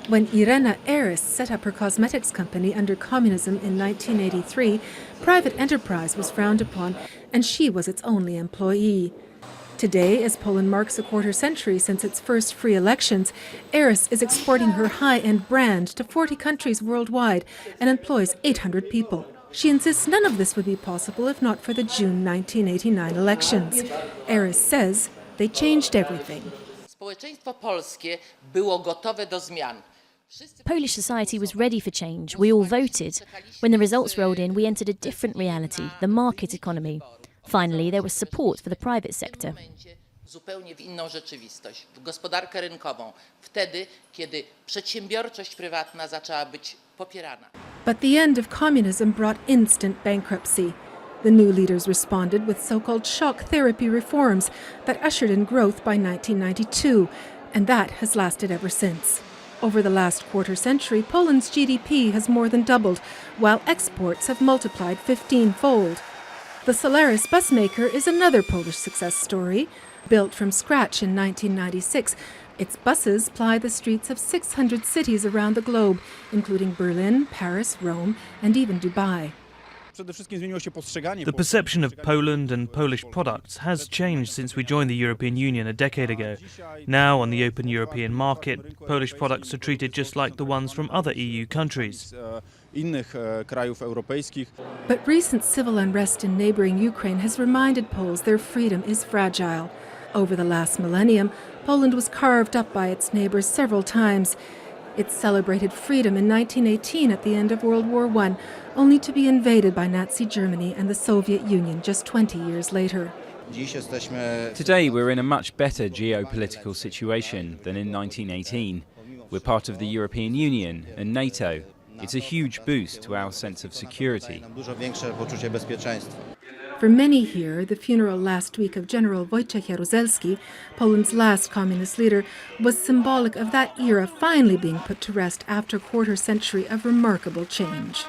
When Irena Eris set up her cosmetics company under communism in 1983, private enterprise was frowned upon, and she was its only employee. Today, as Poland marks a quarter century since its first free elections, Eris is exporting her high-end brand to 40 countries worldwide and employs 800 people. She insists none of this would be possible if not for the June 1989 elections. Eris says they changed everything. Społeczeństwo polskie było gotowe do zmian. Polish society was ready for change. We all voted. When the results rolled in, we entered a different reality, the market economy. Finally, there was support for the private sector. Zupełnie w inną rzeczywistość, w gospodarkę rynkową, wtedy, kiedy przedsiębiorczość prywatna zaczęła być popierana. But the end of communism brought instant bankruptcy. The new leaders responded with so-called shock therapy reforms that ushered in growth by 1992, and that has lasted ever since. Over the last quarter century, Poland's GDP has more than doubled, while exports have multiplied 15-fold. The Solaris bus maker is another Polish success story. Built from scratch in 1996, its buses ply the streets of 600 cities around the globe, including Berlin, Paris, Rome, and even Dubai. The perception of Poland and Polish products has changed since we joined the European Union a decade ago. Now, on the open European market, Polish products are treated just like the ones from other EU countries. But recent civil unrest in neighboring Ukraine has reminded Poles their freedom is fragile. Over the last millennium, Poland was carved up by its neighbors several times. It celebrated freedom in 1918 at the end of World War I, only to be invaded by Nazi Germany and the Soviet Union just 20 years later. Today we're in a much better geopolitical situation than in 1918. We're part of the European Union and NATO. It's a huge boost to our sense of security. For many here, the funeral last week of General Wojciech Jaruzelski, Poland's last communist leader, was symbolic of that era finally being put to rest after a quarter century of remarkable change.